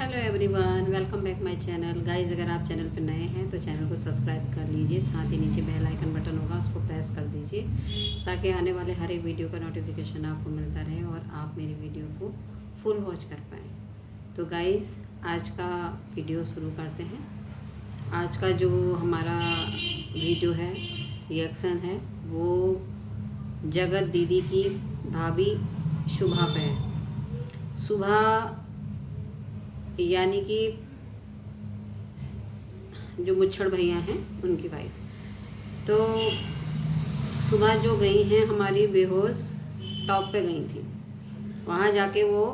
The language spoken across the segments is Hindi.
Hello everyone, welcome back my channel. Guys, अगर आप चैनल पर नए हैं तो चैनल को सब्सक्राइब कर लीजिए। साथ ही नीचे बेल आइकन बटन होगा, उसको प्रेस कर दीजिए ताकि आने वाले हर एक वीडियो का नोटिफिकेशन आपको मिलता रहे और आप मेरी वीडियो को फुल वॉच कर पाएँ। तो गाइस, आज का वीडियो शुरू करते हैं। आज का जो हमारा वीडियो है, रिएक्शन है, वो जगत दीदी की भाभी शुभा पे है। सुबह यानी कि जो मुच्छड़ भैया हैं उनकी वाइफ, तो सुबह जो गई हैं हमारी बेहोश टॉक पे गई थी। वहाँ जाके वो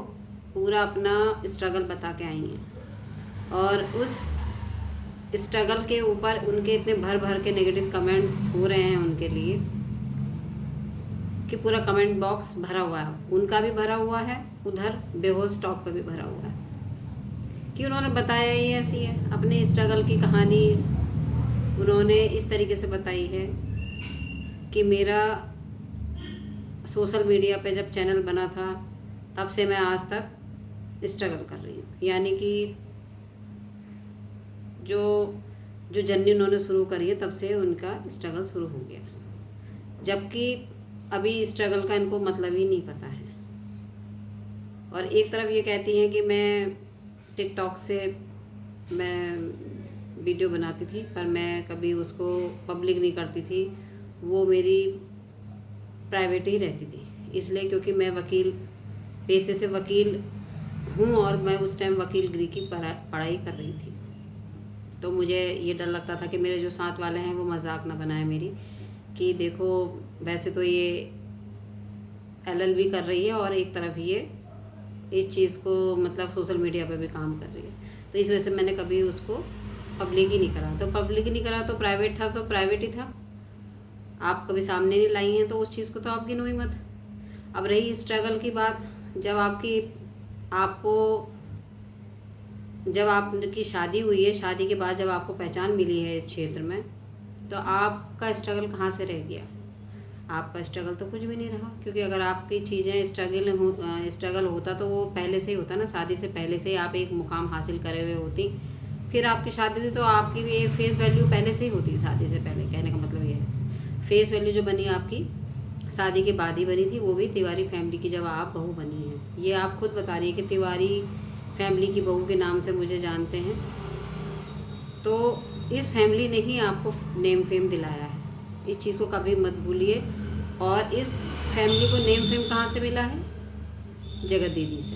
पूरा अपना स्ट्रगल बता के आई हैं और उस स्ट्रगल के ऊपर उनके इतने भर भर के नेगेटिव कमेंट्स हो रहे हैं उनके लिए कि पूरा कमेंट बॉक्स भरा हुआ है। उनका भी भरा हुआ है, उधर बेहोश टॉक पे भी भरा हुआ है कि उन्होंने बताया ही ऐसी है। अपने स्ट्रगल की कहानी उन्होंने इस तरीके से बताई है कि मेरा सोशल मीडिया पे जब चैनल बना था तब से मैं आज तक स्ट्रगल कर रही हूँ। यानी कि जो जर्नी उन्होंने शुरू करी है तब से उनका स्ट्रगल शुरू हो गया, जबकि अभी स्ट्रगल का इनको मतलब ही नहीं पता है। और एक तरफ ये कहती हैं कि मैं टिकटॉक से मैं वीडियो बनाती थी पर मैं कभी उसको पब्लिक नहीं करती थी, वो मेरी प्राइवेट ही रहती थी। इसलिए क्योंकि मैं वकील पेशे से वकील हूँ और मैं उस टाइम वकीलगिरी की पढ़ाई कर रही थी। तो मुझे ये डर लगता था कि मेरे जो साथ वाले हैं वो मजाक ना बनाए मेरी, कि देखो वैसे तो ये LLB कर रही है और एक तरफ ये इस चीज़ को मतलब सोशल मीडिया पे भी काम कर रही है। तो इस वजह से मैंने कभी उसको पब्लिक ही नहीं करा। तो पब्लिक ही नहीं करा तो प्राइवेट था तो प्राइवेट ही था। आप कभी सामने नहीं लाई हैं तो उस चीज़ को तो आप गिनो ही मत। अब रही स्ट्रगल की बात, जब आपकी शादी हुई है, शादी के बाद जब आपको पहचान मिली है इस क्षेत्र में, तो आपका स्ट्रगल कहाँ से रह गया? आपका स्ट्रगल तो कुछ भी नहीं रहा, क्योंकि अगर आपकी चीज़ें स्ट्रगल होता तो वो पहले से ही होता ना। शादी से पहले से ही आप एक मुकाम हासिल करे हुए होती, फिर आपकी शादी हुई तो आपकी भी एक फेस वैल्यू पहले से ही होती। शादी से पहले कहने का मतलब ये है, फेस वैल्यू जो बनी आपकी शादी के बाद ही बनी थी, वो भी तिवारी फैमिली की जब आप बहू बनी हैं। ये आप खुद बता रही है कि तिवारी फैमिली की बहू के नाम से मुझे जानते हैं। तो इस फैमिली ने ही आपको नेम फेम दिलाया है, इस चीज़ को कभी मत भूलिए। और इस फैमिली को नेम फेम कहाँ से मिला है? जगत दीदी से।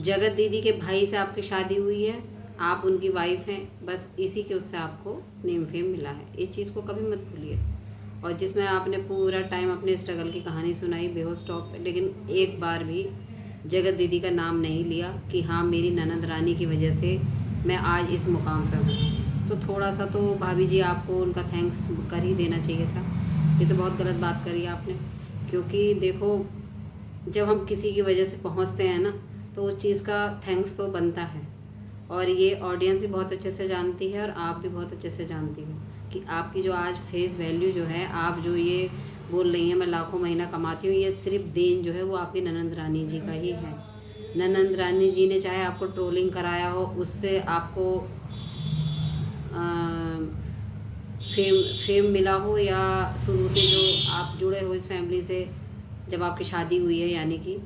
जगत दीदी के भाई से आपकी शादी हुई है, आप उनकी वाइफ हैं, बस इसी के उससे आपको नेम फेम मिला है। इस चीज़ को कभी मत भूलिए। और जिसमें आपने पूरा टाइम अपने स्ट्रगल की कहानी सुनाई बेहोश टॉक पे, लेकिन एक बार भी जगत दीदी का नाम नहीं लिया कि हाँ मेरी ननद रानी की वजह से मैं आज इस मुकाम पर हूँ। तो थोड़ा सा तो भाभी जी आपको उनका थैंक्स कर ही देना चाहिए था। ये तो बहुत गलत बात करी आपने, क्योंकि देखो जब हम किसी की वजह से पहुंचते हैं ना तो उस चीज़ का थैंक्स तो बनता है। और ये ऑडियंस भी बहुत अच्छे से जानती है और आप भी बहुत अच्छे से जानती हो कि आपकी जो आज फेस वैल्यू जो है, आप जो ये बोल रही हैं मैं लाखों महीना कमाती हूँ, ये सिर्फ देन जो है वो आपकी ननंद रानी जी का ही है। ननंद रानी जी ने चाहे आपको ट्रोलिंग कराया हो, उससे आपको फेम मिला हो, या शुरू से जो आप जुड़े हो इस फैमिली से, जब आपकी शादी हुई है यानी कि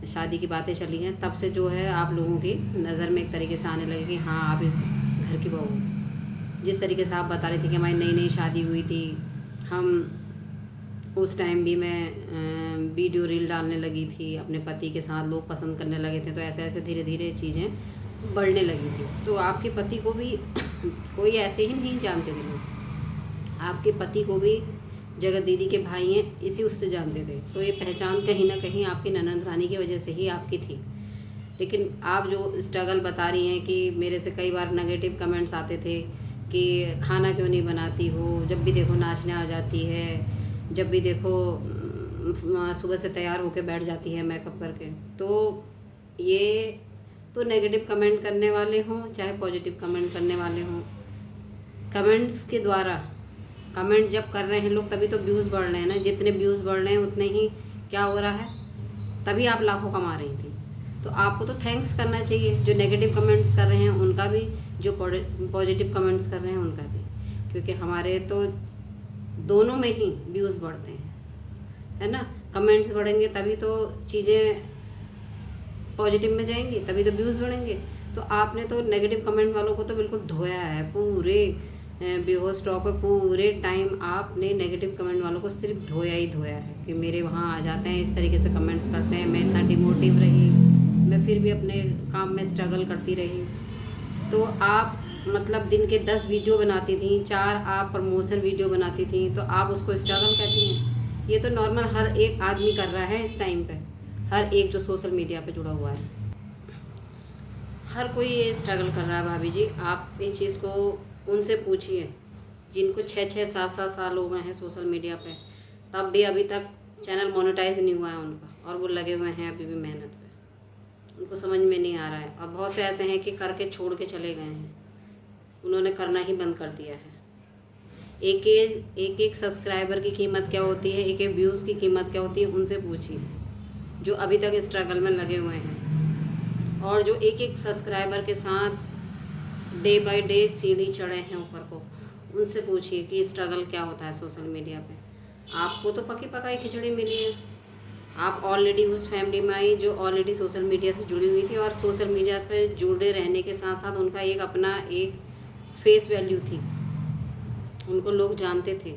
शादी की बातें चली हैं, तब से जो है आप लोगों की नज़र में एक तरीके से आने लगे कि हाँ आप इस घर की बहू। जिस तरीके से आप बता रहे थे कि हमारी नई नई शादी हुई थी, हम उस टाइम भी मैं वीडियो रील डालने लगी थी अपने पति के साथ, लोग पसंद करने लगे थे, तो ऐसे ऐसे धीरे धीरे चीज़ें बढ़ने लगी थी। तो आपके पति को भी कोई ऐसे ही नहीं जानते थे लोग, आपके पति को भी जगत दीदी के भाई हैं इसी उससे जानते थे। तो ये पहचान कहीं ना कहीं आपकी ननंद रानी की वजह से ही आपकी थी। लेकिन आप जो स्ट्रगल बता रही हैं कि मेरे से कई बार नेगेटिव कमेंट्स आते थे कि खाना क्यों नहीं बनाती हो, जब भी देखो नाचने आ जाती है, जब भी देखो सुबह से तैयार होकर बैठ जाती है मेकअप करके। तो ये तो नेगेटिव कमेंट करने वाले हों चाहे पॉजिटिव कमेंट करने वाले हों, कमेंट्स के द्वारा, कमेंट जब कर रहे हैं लोग तभी तो व्यूज़ बढ़ रहे हैं ना। जितने व्यूज़ बढ़ रहे हैं उतने ही क्या हो रहा है, तभी आप लाखों कमा रही थी। तो आपको तो थैंक्स करना चाहिए, जो नेगेटिव कमेंट्स कर रहे हैं उनका भी, जो पॉजिटिव कमेंट्स कर रहे हैं उनका भी, क्योंकि हमारे तो दोनों में ही व्यूज़ बढ़ते हैं, है ना। कमेंट्स बढ़ेंगे तभी तो चीज़ें पॉजिटिव में जाएंगी, तभी तो व्यूज़ बढ़ेंगे। तो आपने तो नेगेटिव कमेंट वालों को तो बिल्कुल धोया है, पूरे बेहोश स्टॉप है, पूरे टाइम आपने नेगेटिव कमेंट वालों को सिर्फ धोया ही धोया है कि मेरे वहाँ आ जाते हैं, इस तरीके से कमेंट्स करते हैं, मैं इतना डिमोटिव रही, मैं फिर भी अपने काम में स्ट्रगल करती रही। तो आप मतलब दिन के 10 वीडियो बनाती थी, 4 आप प्रमोशन वीडियो बनाती थी, तो आप उसको स्ट्रगल कहती हैं। ये तो नॉर्मल हर एक आदमी कर रहा है इस टाइम पे, हर एक जो सोशल मीडिया पे जुड़ा हुआ है, हर कोई ये स्ट्रगल कर रहा है भाभी जी। आप इस चीज़ को उनसे पूछिए जिनको 6-6 7-7 साल हो गए हैं सोशल मीडिया पे, तब भी अभी तक चैनल मोनेटाइज नहीं हुआ है उनका, और वो लगे हुए हैं अभी भी मेहनत पे। उनको समझ में नहीं आ रहा है, और बहुत से ऐसे हैं कि करके छोड़ के चले गए हैं, उन्होंने करना ही बंद कर दिया है। एक सब्सक्राइबर की कीमत क्या होती है, एक व्यूज़ की कीमत क्या होती है, उनसे पूछिए जो अभी तक स्ट्रगल में लगे हुए हैं, और जो एक सब्सक्राइबर के साथ डे बाय डे सीढ़ी चढ़े हैं ऊपर को, उनसे पूछिए कि स्ट्रगल क्या होता है सोशल मीडिया पे। आपको तो पकी पकाई खिचड़ी मिली है, आप ऑलरेडी उस फैमिली में आई जो ऑलरेडी सोशल मीडिया से जुड़ी हुई थी, और सोशल मीडिया पे जुड़े रहने के साथ साथ उनका एक अपना एक फेस वैल्यू थी, उनको लोग जानते थे।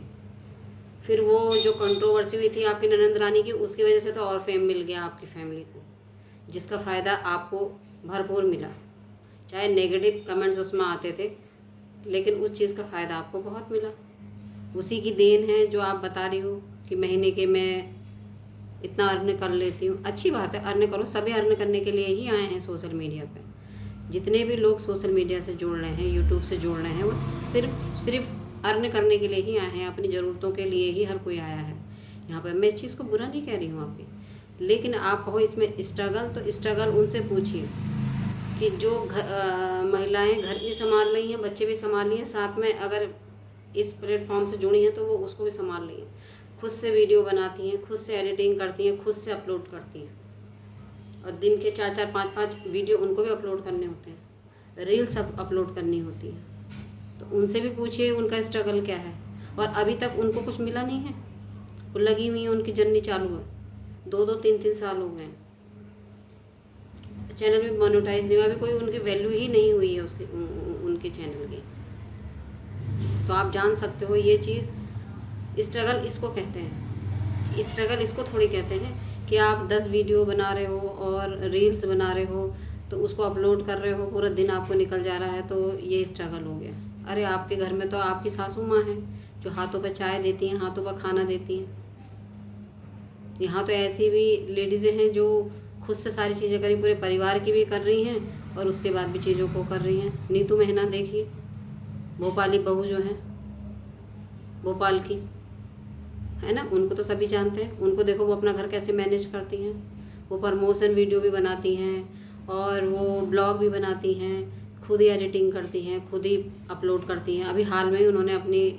फिर वो जो कंट्रोवर्सी हुई थी आपकी ननंद रानी की, उसकी वजह से तो और फेम मिल गया आपकी फैमिली को, जिसका फ़ायदा आपको भरपूर मिला। चाहे नेगेटिव कमेंट्स उसमें आते थे, लेकिन उस चीज़ का फ़ायदा आपको बहुत मिला। उसी की देन है जो आप बता रही हो कि महीने के मैं इतना अर्न कर लेती हूँ। अच्छी बात है, अर्न करो, सभी अर्न करने के लिए ही आए हैं सोशल मीडिया पे। जितने भी लोग सोशल मीडिया से जुड़ रहे हैं, यूट्यूब से जुड़ रहे हैं, वो सिर्फ अर्न करने के लिए ही आए हैं, अपनी ज़रूरतों के लिए ही हर कोई आया है यहाँ पर। मैं इस चीज़ को बुरा नहीं कह रही हूँ आपकी, लेकिन आप कहो इसमें स्ट्रगल, तो स्ट्रगल उनसे पूछिए कि जो महिलाएं घर भी संभाल रही हैं, बच्चे भी संभाल रही हैं, साथ में अगर इस प्लेटफॉर्म से जुड़ी हैं तो वो उसको भी संभाल रही हैं, खुद से वीडियो बनाती हैं, खुद से एडिटिंग करती हैं, खुद से अपलोड करती हैं, और दिन के 4-4 5-5 वीडियो उनको भी अपलोड करने होते हैं, रील्स अपलोड करनी होती हैं। तो उनसे भी पूछिए उनका स्ट्रगल क्या है, और अभी तक उनको कुछ मिला नहीं है, वो लगी हुई है, उनकी जर्नी चालू है, 2-2 3-3 साल हो गए, चैनल भी मोनेटाइज नहीं हुआ, अभी कोई उनकी वैल्यू ही नहीं हुई है उसके उनके चैनल की। तो आप जान सकते हो ये चीज़, स्ट्रगल इसको कहते हैं। स्ट्रगल इसको थोड़ी कहते हैं कि आप 10 वीडियो बना रहे हो और रील्स बना रहे हो, तो उसको अपलोड कर रहे हो, पूरा दिन आपको निकल जा रहा है, तो ये स्ट्रगल हो गया। अरे आपके घर में तो आपकी सासू माँ है जो हाथों पर चाय देती हैं, हाथों पर खाना देती हैं। यहाँ तो ऐसी भी लेडीज़ें हैं जो खुद से सारी चीज़ें करी, पूरे परिवार की भी कर रही हैं और उसके बाद भी चीज़ों को कर रही हैं। नीतू मेहना देखिए, भोपाली बहू जो है भोपाल की, है ना, उनको तो सभी जानते हैं। उनको देखो वो अपना घर कैसे मैनेज करती हैं, वो प्रमोशन वीडियो भी बनाती हैं और वो ब्लॉग भी बनाती हैं, खुद ही एडिटिंग करती हैं, खुद ही अपलोड करती हैं। अभी हाल में ही उन्होंने अपनी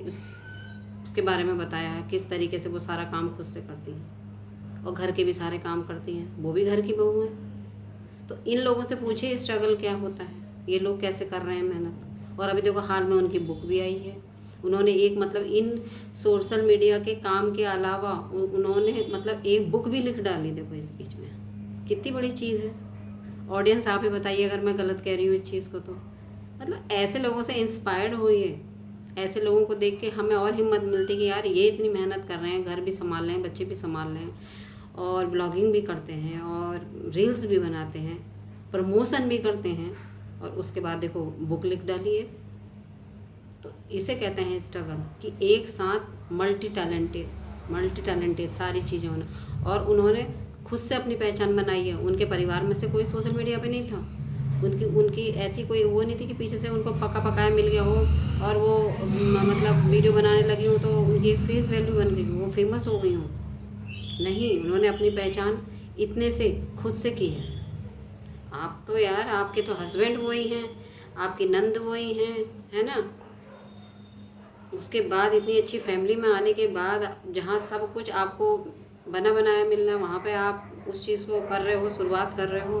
उसके बारे में बताया है किस तरीके से वो सारा काम खुद से करती हैं, और घर के भी सारे काम करती हैं, वो भी घर की बहू हैं। तो इन लोगों से पूछिए स्ट्रगल क्या होता है, ये लोग कैसे कर रहे हैं मेहनत। और अभी देखो हाल में उनकी बुक भी आई है, उन्होंने एक मतलब इन सोशल मीडिया के काम के अलावा उन्होंने मतलब एक बुक भी लिख डाली। देखो इस बीच में कितनी बड़ी चीज़ है। ऑडियंस आप ही बताइए अगर मैं गलत कह रही हूँ इस चीज़ को। तो मतलब ऐसे लोगों से इंस्पायर्ड होइए, ऐसे लोगों को देख के हमें और हिम्मत मिलती कि यार ये इतनी मेहनत कर रहे हैं, घर भी संभाल रहे हैं, बच्चे भी संभाल रहे हैं, और ब्लॉगिंग भी करते हैं और रील्स भी बनाते हैं, प्रमोशन भी करते हैं, और उसके बाद देखो बुक लिख डाली है। तो इसे कहते हैं स्ट्रगल, कि एक साथ मल्टी टैलेंटेड सारी चीज़ें होना। और उन्होंने खुद से अपनी पहचान बनाई है। उनके परिवार में से कोई सोशल मीडिया पे नहीं था, उनकी ऐसी कोई वो नहीं थी कि पीछे से उनको पका पकाया मिल गया हो और वो मतलब वीडियो बनाने लगी हो तो उनकी एक फेस वैल्यू बन गई हो, वो फेमस हो गई हो। नहीं, उन्होंने अपनी पहचान इतने से खुद से की है। आप तो यार, आपके तो हस्बैंड वही हैं, आपकी नंद वही हैं, है ना। उसके बाद इतनी अच्छी फैमिली में आने के बाद जहाँ सब कुछ आपको बना बनाया मिलना, वहाँ पे आप उस चीज़ को कर रहे हो, शुरुआत कर रहे हो,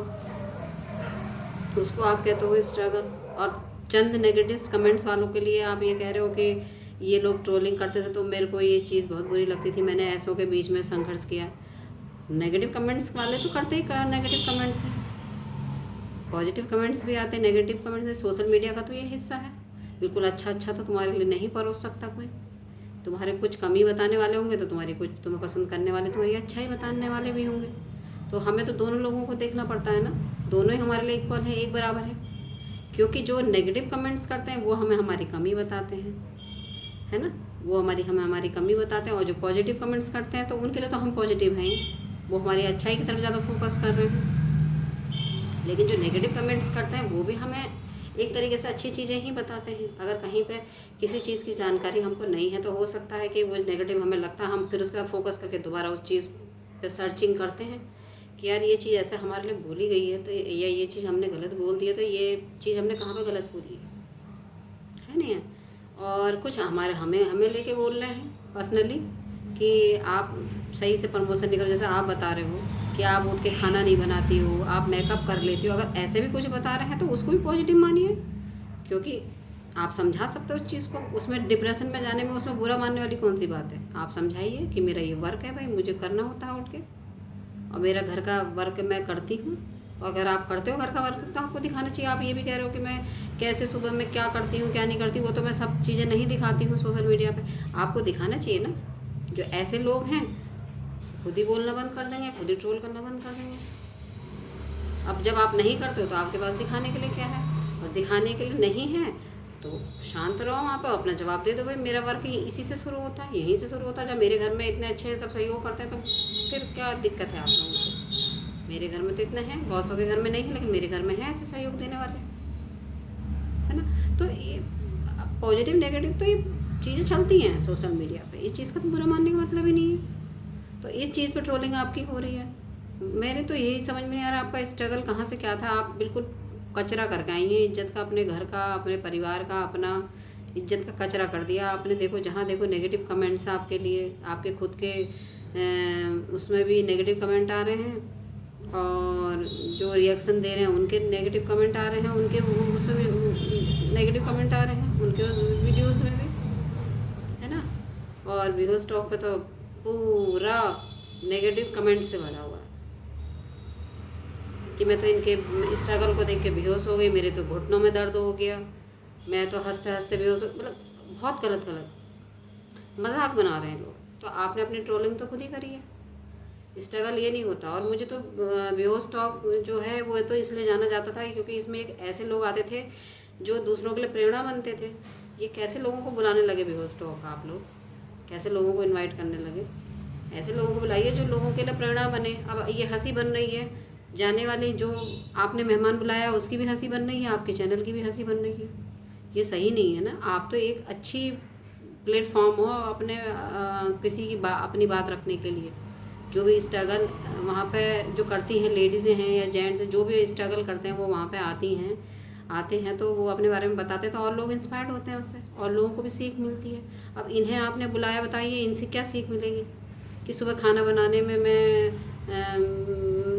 उसको आप कहते हो स्ट्रगल। और चंद नेगेटिव कमेंट्स वालों के लिए आप ये कह रहे हो कि ये लोग ट्रोलिंग करते थे तो मेरे को ये चीज़ बहुत बुरी लगती थी, मैंने ऐसों के बीच में संघर्ष किया। नेगेटिव कमेंट्स वाले तो करते ही नेगेटिव कमेंट्स हैं, पॉजिटिव कमेंट्स भी आते हैं, नेगेटिव कमेंट्स हैं। सोशल मीडिया का तो ये हिस्सा है। बिल्कुल अच्छा अच्छा तो तुम्हारे लिए नहीं परोस सकता कोई। तुम्हारे कुछ कमी बताने वाले होंगे तो तुम्हारी कुछ तुम्हें पसंद करने वाले तुम्हारी अच्छा ही बताने वाले भी होंगे। तो हमें तो दोनों लोगों को देखना पड़ता है ना, दोनों ही हमारे लिए इक्वल है, एक बराबर है। क्योंकि जो नेगेटिव कमेंट्स करते हैं वो हमें हमारी कमी बताते हैं, है ना, वो हमें हमारी कमी बताते हैं। और जो पॉजिटिव कमेंट्स करते हैं तो उनके लिए तो हम पॉजिटिव हैं, वो हमारी अच्छाई की तरफ ज़्यादा फोकस कर रहे हैं। लेकिन जो नेगेटिव कमेंट्स करते हैं वो भी हमें एक तरीके से अच्छी चीज़ें ही बताते हैं। अगर कहीं पे किसी चीज़ की जानकारी हमको नहीं है तो हो सकता है कि वो नेगेटिव हमें लगता है, हम फिर उसका फोकस करके दोबारा उस चीज़ पे सर्चिंग करते हैं कि यार ये चीज़ ऐसे हमारे लिए बोली गई है, तो या ये चीज़ हमने गलत बोल दी है, तो ये चीज़ हमने कहाँ पे गलत बोली है नहीं है। और कुछ हमें लेके बोल रहे हैं पर्सनली कि आप सही से प्रमोशन नहीं करो, जैसे आप बता रहे हो कि आप उठ के खाना नहीं बनाती हो, आप मेकअप कर लेती हो। अगर ऐसे भी कुछ बता रहे हैं तो उसको भी पॉजिटिव मानिए, क्योंकि आप समझा सकते हो उस चीज़ को। उसमें डिप्रेशन में जाने में उसमें बुरा मानने वाली कौन सी बात है। आप समझाइए कि मेरा ये वर्क है भाई, मुझे करना होता है उठ के, और मेरा घर का वर्क मैं करती हूँ। और अगर आप करते हो घर का वर्क तो आपको दिखाना चाहिए। आप ये भी कह रहे हो कि मैं कैसे सुबह में क्या करती हूँ क्या नहीं करती, वो तो मैं सब चीज़ें नहीं दिखाती हूँ सोशल मीडिया पे। आपको दिखाना चाहिए ना। जो ऐसे लोग हैं खुद ही बोलना बंद कर देंगे, खुद ही ट्रोल करना बंद कर देंगे। अब जब आप नहीं करते हो तो आपके पास दिखाने के लिए क्या है, और दिखाने के लिए नहीं है तो शांत रहो वहाँ पर, अपना जवाब दे दो भाई मेरा वर्क इसी से शुरू होता है, यहीं से शुरू होता है। जब मेरे घर में इतने अच्छे सब सहयोग करते हैं तो फिर क्या दिक्कत है आप लोगों को। मेरे घर में तो इतने हैं, बॉसों के घर में नहीं है, लेकिन मेरे घर में है ऐसे सहयोग देने वाले, है ना। तो ये पॉजिटिव नेगेटिव तो ये चीज़ें चलती हैं सोशल मीडिया पे, इस चीज़ का तो बुरा मानने का मतलब ही नहीं है। तो इस चीज़ पे ट्रोलिंग आपकी हो रही है। मेरे तो यही समझ में नहीं आ रहा आपका स्ट्रगल कहाँ से क्या था। आप बिल्कुल कचरा करके आई हैं इज्जत का, अपने घर का, अपने परिवार का, अपना इज्जत का कचरा कर दिया आपने। देखो जहाँ देखो नेगेटिव कमेंट्स आपके लिए, आपके खुद के उसमें भी नेगेटिव कमेंट आ रहे हैं, और जो रिएक्शन दे रहे हैं उनके नेगेटिव कमेंट आ रहे हैं, उनके उसमें भी नेगेटिव कमेंट आ रहे हैं, उनके वीडियोज़ में भी, है ना। और बिगो स्टॉक पे तो पूरा नेगेटिव कमेंट से भरा हुआ है कि मैं तो इनके स्ट्रगल को देख के बेहोश हो गई, मेरे तो घुटनों में दर्द हो गया, मैं तो हंसते हंसते बेहोश हो, मतलब बहुत गलत गलत मजाक बना रहे हैं लोग। तो आपने अपनी ट्रोलिंग तो खुद ही करी है, स्ट्रगल ये नहीं होता। और मुझे तो बेहोश टॉक जो है वो तो इसलिए जाना जाता था क्योंकि इसमें एक ऐसे लोग आते थे जो दूसरों के लिए प्रेरणा बनते थे। ये कैसे लोगों को बुलाने लगे बेहोश टॉक, आप लोग कैसे लोगों को इनवाइट करने लगे। ऐसे लोगों को बुलाइए जो लोगों के लिए प्रेरणा बने। अब ये हंसी बन रही है, जाने वाली जो आपने मेहमान बुलाया उसकी भी हंसी बन रही है, आपके चैनल की भी हंसी बन रही है। ये सही नहीं है ना। आप तो एक अच्छी प्लेटफॉर्म हो अपने किसी की अपनी बात रखने के लिए। जो भी स्ट्रगल वहाँ पे जो करती हैं लेडीज़ें हैं या जेंट्स जो भी स्ट्रगल करते हैं वो वहाँ पे आते हैं तो वो अपने बारे में बताते हैं, तो और लोग इंस्पायर्ड होते हैं उससे, और लोगों को भी सीख मिलती है। अब इन्हें आपने बुलाया, बताइए इनसे क्या सीख मिलेगी। कि सुबह खाना बनाने में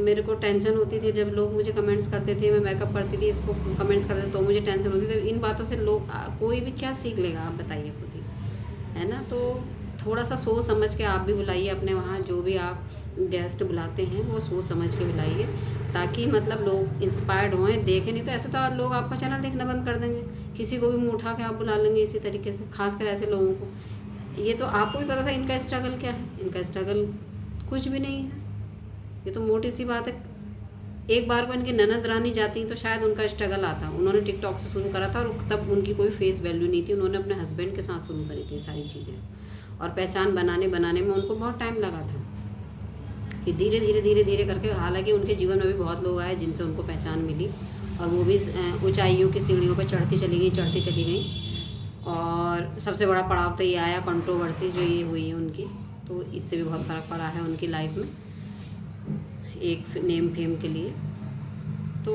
मेरे को टेंशन होती थी जब लोग मुझे कमेंट्स करते थे, मैं मेकअप करती थी, इसको कमेंट्स करते थे तो मुझे टेंशन होती थी। इन बातों से लोग कोई भी क्या सीख लेगा, आप बताइए खुद ही, है ना। तो थोड़ा सा सोच समझ के आप भी बुलाइए अपने वहाँ जो भी आप गेस्ट बुलाते हैं, वो सोच समझ के बुलाइए ताकि मतलब लोग इंस्पायर्ड हों, देखें। नहीं तो ऐसे तो लोग आपका चैनल देखना बंद कर देंगे, किसी को भी मुँह उठा के आप बुला लेंगे इसी तरीके से, खासकर ऐसे लोगों को। ये तो आपको भी पता था इनका स्ट्रगल क्या है, इनका स्ट्रगल कुछ भी नहीं है। ये तो मोटी सी बात है। एक बार को इनकी ननद रानी जाती तो शायद उनका स्ट्रगल आता। उन्होंने टिकटॉक से शुरू करा था और तब उनकी कोई फेस वैल्यू नहीं थी, उन्होंने अपने हस्बैंड के साथ शुरू करी थी सारी चीज़ें, और पहचान बनाने में उनको बहुत टाइम लगा था। फिर धीरे धीरे करके, हालांकि उनके जीवन में भी बहुत लोग आए जिनसे उनको पहचान मिली, और वो भी ऊंचाइयों की सीढ़ियों पर चढ़ती चली गई। और सबसे बड़ा पड़ाव तो ये आया कंट्रोवर्सी जो ये हुई है उनकी, तो इससे भी बहुत फ़र्क पड़ा है उनकी लाइफ में, एक नेम फेम के लिए। तो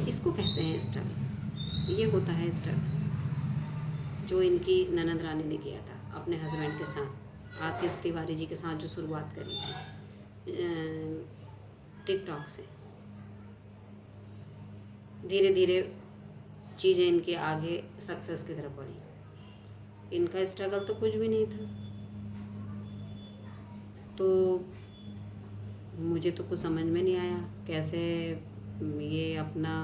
इसको कहते हैं स्ट्रगल, ये होता है स्ट्रगल जो इनकी ननद रानी ने किया था अपने हस्बैंड के साथ, आशीष तिवारी जी के साथ जो शुरुआत करी थी टिकटॉक से। धीरे धीरे चीज़ें इनके आगे सक्सेस की तरफ बढ़ी। इनका स्ट्रगल तो कुछ भी नहीं था। तो मुझे तो कुछ समझ में नहीं आया कैसे ये अपना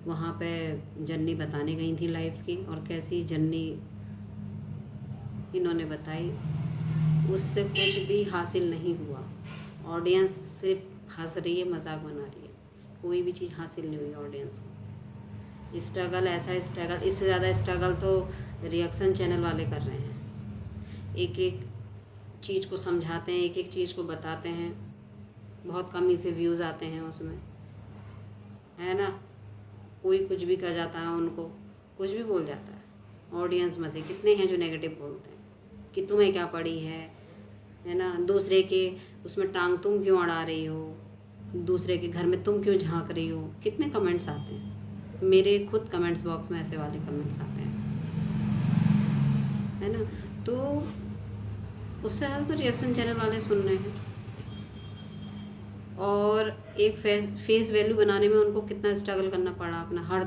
वहाँ पे जर्नी बताने गई थी लाइफ की, और कैसी जर्नी इन्होंने बताई, उससे कुछ भी हासिल नहीं हुआ। ऑडियंस सिर्फ हंस रही है, मजाक बना रही है, कोई भी चीज़ हासिल नहीं हुई ऑडियंस को। स्ट्रगल, ऐसा स्ट्रगल, इससे ज़्यादा स्ट्रगल तो रिएक्शन चैनल वाले कर रहे हैं। एक एक चीज़ को समझाते हैं, एक एक चीज़ को बताते हैं, बहुत कम ही से व्यूज़ आते हैं उसमें, है ना। कोई कुछ भी कर जाता है, उनको कुछ भी बोल जाता है। ऑडियंस में से कितने हैं जो नेगेटिव बोलते हैं कि तुम्हें क्या पड़ी है ना। दूसरे के उसमें टांग तुम क्यों अड़ा रही हो, दूसरे के घर में तुम क्यों झांक रही हो, कितने कमेंट्स आते हैं। मेरे खुद कमेंट्स बॉक्स में ऐसे वाले कमेंट्स आते हैं, है ना। तो उससे ज़्यादा तो रिएक्शन चैनल वाले सुन रहे हैं। और एक फेस वैल्यू बनाने में उनको कितना स्ट्रगल करना पड़ा अपना। हर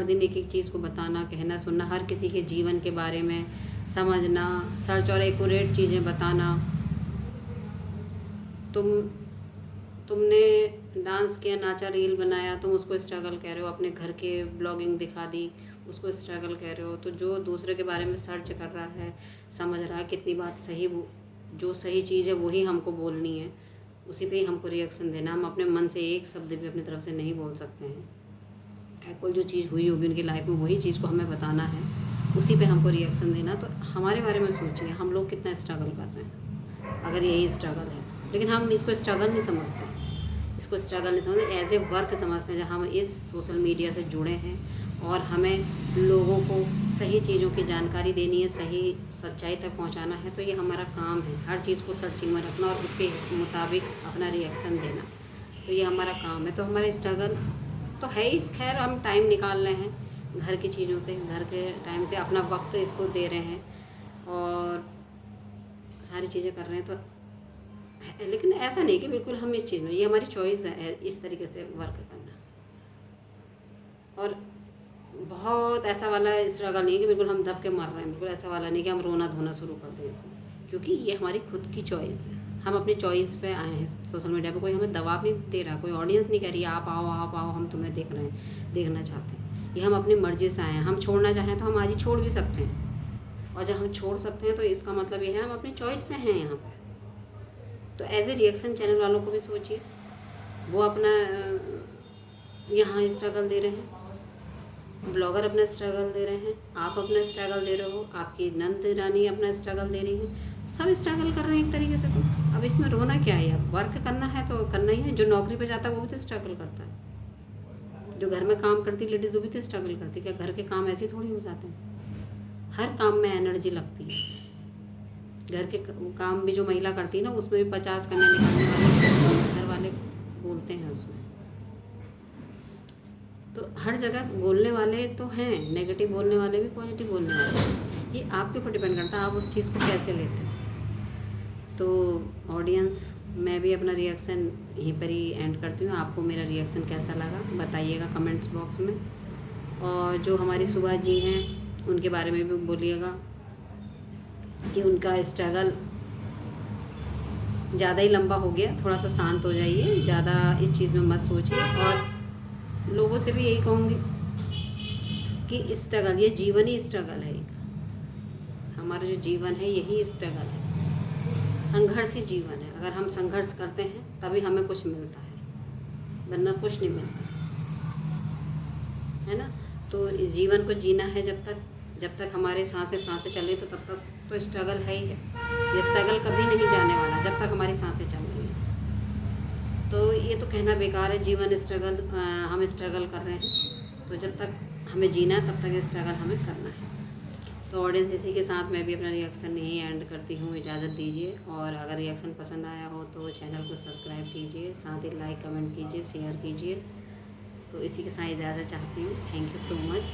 दिन एक एक चीज़ को बताना, कहना, सुनना, हर किसी के जीवन के बारे में समझना, सर्च और एक्यूरेट चीज़ें बताना। तुमने डांस किया, नाचा, रील बनाया, तुम उसको स्ट्रगल कह रहे हो। अपने घर के ब्लॉगिंग दिखा दी, उसको स्ट्रगल कह रहे हो। तो जो दूसरे के बारे में सर्च कर रहा है, समझ रहा है कितनी बात सही, जो सही चीज़ है वही हमको बोलनी है, उसी पे ही हमको रिएक्शन देना। हम अपने मन से एक शब्द भी अपनी तरफ से नहीं बोल सकते हैं। कोई जो चीज़ हुई होगी उनकी लाइफ में, वही चीज़ को हमें बताना है, उसी पे हमको रिएक्शन देना। तो हमारे बारे में सोचिए, हम लोग कितना स्ट्रगल कर रहे हैं, अगर यही स्ट्रगल है। लेकिन हम इसको स्ट्रगल नहीं समझते, इसको स्ट्रगल नहीं समझते, एज ए वर्क समझते हैं। जहाँ हम इस सोशल मीडिया से जुड़े हैं और हमें लोगों को सही चीज़ों की जानकारी देनी है, सही सच्चाई तक पहुंचाना है, तो ये हमारा काम है। हर चीज़ को सर्चिंग में रखना और उसके मुताबिक अपना रिएक्शन देना, तो ये हमारा काम है। तो हमारा स्ट्रगल तो है ही। खैर, हम टाइम निकाल रहे हैं घर की चीज़ों से, घर के टाइम से अपना वक्त इसको दे रहे हैं और सारी चीज़ें कर रहे हैं। तो लेकिन ऐसा नहीं कि बिल्कुल हम इस चीज़ में, ये हमारी चॉइस है इस तरीके से वर्क करना। और बहुत ऐसा वाला स्ट्रगल नहीं है कि बिल्कुल हम दब के मर रहे हैं, बिल्कुल ऐसा वाला नहीं कि हम रोना धोना शुरू कर दें इसमें, क्योंकि ये हमारी खुद की चॉइस है। हम अपनी चॉइस पे आए हैं सोशल मीडिया पे, कोई हमें दबाव नहीं दे रहा, कोई ऑडियंस नहीं कह रही आप आओ हम तुम्हें देख रहे हैं, देखना चाहते हैं। ये हम अपनी मर्ज़ी से आए हैं। हम छोड़ना चाहें तो हम आज ही छोड़ भी सकते हैं, और जब हम छोड़ सकते हैं तो इसका मतलब ये है हम अपनी चॉइस से हैं यहाँ पर। तो एज ए रिएक्शन चैनल वालों को भी सोचिए, वो अपना यहाँ स्ट्रगल दे रहे हैं, ब्लॉगर अपना स्ट्रगल दे रहे हैं, आप अपना स्ट्रगल दे रहे हो, आपकी नंद रानी अपना स्ट्रगल दे रही है, सब स्ट्रगल कर रहे हैं एक तरीके से। तो अब इसमें रोना क्या है यार, वर्क करना है तो करना ही है। जो नौकरी पे जाता है वो भी तो स्ट्रगल करता है, जो घर में काम करती लेडीज़ वो भी तो स्ट्रगल करती है। क्या घर के काम ऐसे थोड़ी हो जाते हैं, हर काम में एनर्जी लगती है। घर के काम भी जो महिला करती है ना, उसमें भी 50 करने निकालने वाले घर वाले बोलते हैं उसमें। तो हर जगह बोलने वाले तो हैं, नेगेटिव बोलने वाले भी, पॉजिटिव बोलने वाले भी। ये आपके ऊपर डिपेंड करता है आप उस चीज़ को कैसे लेते हैं। तो ऑडियंस, मैं भी अपना रिएक्शन यहीं पर ही एंड करती हूँ। आपको मेरा रिएक्शन कैसा लगा बताइएगा कमेंट्स बॉक्स में। और जो हमारी सुबह जी हैं उनके बारे में भी बोलिएगा कि उनका स्ट्रगल ज़्यादा ही लंबा हो गया, थोड़ा सा शांत हो जाइए, ज़्यादा इस चीज़ में मत सोचिए। और लोगों से भी यही कहूँगी कि स्ट्रगल, ये जीवन ही स्ट्रगल है एक, हमारा जो जीवन है यही स्ट्रगल है, संघर्षी जीवन है। अगर हम संघर्ष करते हैं तभी हमें कुछ मिलता है, वरना कुछ नहीं मिलता है ना। तो इस जीवन को जीना है जब तक हमारे सांसें चल रही, तो तब तक तो स्ट्रगल है ही है। ये स्ट्रगल कभी नहीं जाने वाला जब तक हमारी सांसें चल रही हैं। तो ये तो कहना बेकार है, जीवन स्ट्रगल, हम स्ट्रगल कर रहे हैं। तो जब तक हमें जीना है तब तक स्ट्रगल हमें करना है। तो ऑडियंस, इसी के साथ मैं भी अपना रिएक्शन यहीं एंड करती हूँ, इजाज़त दीजिए। और अगर रिएक्शन पसंद आया हो तो चैनल को सब्सक्राइब कीजिए, साथ ही लाइक कमेंट कीजिए, शेयर कीजिए। तो इसी के साथ इजाज़त चाहती हूँ। Thank you so much.